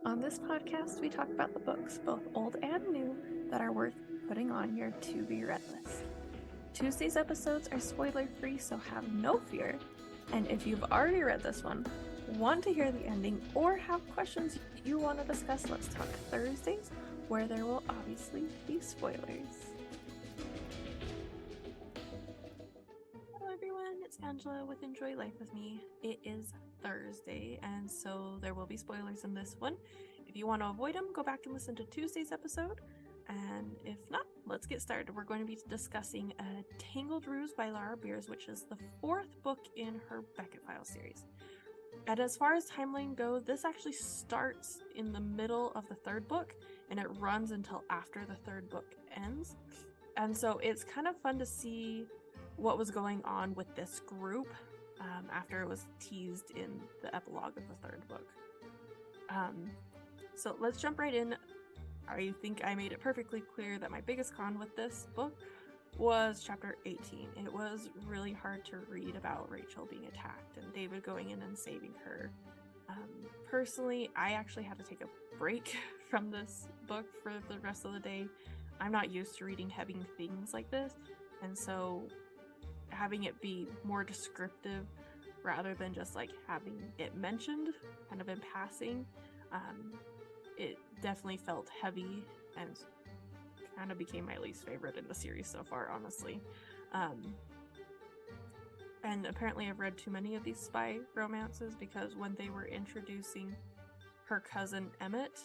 On this podcast, we talk about the books, both old and new, that are worth putting on your to-be read list. Tuesday's episodes are spoiler-free, so have no fear. And if you've already read this one, want to hear the ending, or have questions you want to discuss, let's talk Thursdays, where there will obviously be spoilers. Hello everyone, it's Angela with Enjoy Life with Me. It is Thursday, and so there will be spoilers in this one. If you want to avoid them, go back and listen to Tuesday's episode. And if not, let's get started. We're going to be discussing Tangled, Ruse by Laura Beers, which is the fourth book in her Beckett Files series. And as far as timeline goes, this actually starts in the middle of the third book, and it runs until after the third book ends. And so it's kind of fun to see what was going on with this group after it was teased in the epilogue of the third book. So let's jump right in. I think I made it perfectly clear that my biggest con with this book was chapter 18. It was really hard to read about Rachel being attacked and David going in and saving her. Personally, I actually had to take a break from this book for the rest of the day. I'm not used to reading heavy things like this, and so having it be more descriptive rather than just like having it mentioned kind of in passing, it definitely felt heavy and kind of became my least favorite in the series so far, honestly. And apparently I've read too many of these spy romances, because when they were introducing her cousin Emmett,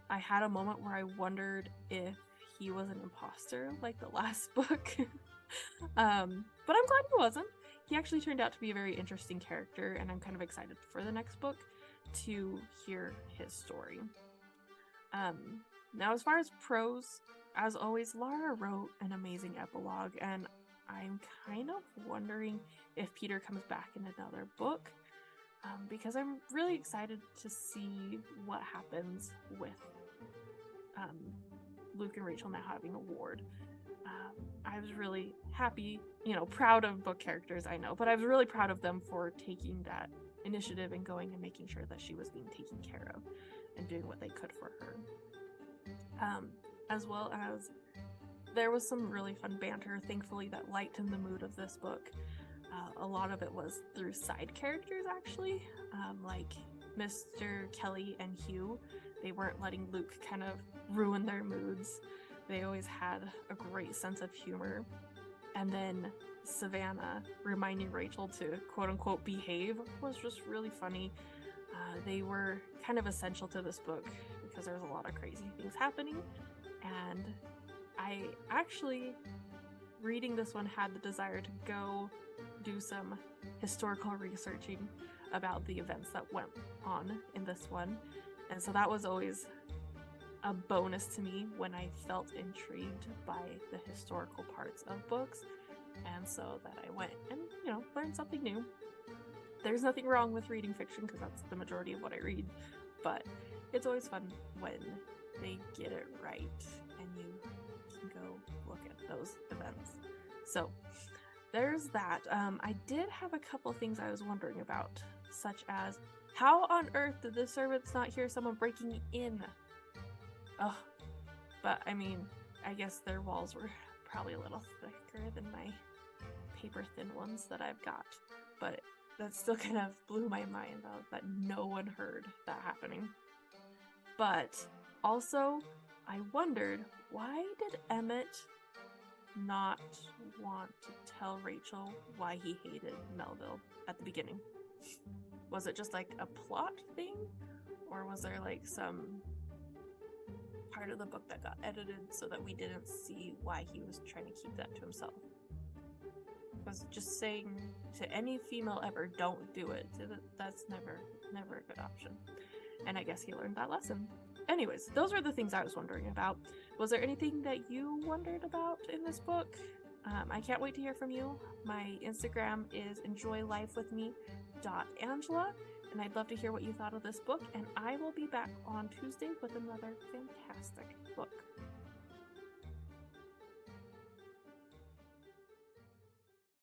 I had a moment where I wondered if he was an imposter like the last book. But I'm glad he wasn't. He actually turned out to be a very interesting character, and I'm kind of excited for the next book to hear his story. Now, as far as prose, as always, Laura wrote an amazing epilogue, and I'm kind of wondering if Peter comes back in another book, because I'm really excited to see what happens with Luke and Rachel now having a ward. I was really happy, proud of book characters, I know, but I was really proud of them for taking that initiative and going and making sure that she was being taken care of and doing what they could for her. As well as there was some really fun banter, thankfully, that lightened the mood of this book. A lot of it was through side characters, actually, like Mr. Kelly and Hugh. They weren't letting Luke kind of ruin their moods. They always had a great sense of humor. And then Savannah reminding Rachel to quote-unquote behave was just really funny. They were kind of essential to this book because there's a lot of crazy things happening. And I actually, reading this one, had the desire to go do some historical researching about the events that went on in this one. And so that was always a bonus to me when I felt intrigued by the historical parts of books. And so that I went and, learned something new. There's nothing wrong with reading fiction, because that's the majority of what I read, but it's always fun when they get it right and you can go look at those events. So there's that. I did have a couple things I was wondering about, such as, how on earth did the servants not hear someone breaking in? Oh, but I mean, I guess their walls were probably a little thicker than my paper thin ones that I've got, but that still kind of blew my mind though, that no one heard that happening. But also, I wondered, why did Emmett not want to tell Rachel why he hated Melville at the beginning? Was it just like a plot thing? Or was there like some part of the book that got edited so that we didn't see why he was trying to keep that to himself? Because just saying to any female ever, don't do it, that's never a good option. And I guess he learned that lesson. Anyways, those are the things I was wondering about. Was there anything that you wondered about in this book? I can't wait to hear from you. My Instagram is enjoylifewithme.angela, and I'd love to hear what you thought of this book, and I will be back on Tuesday with another fantastic book.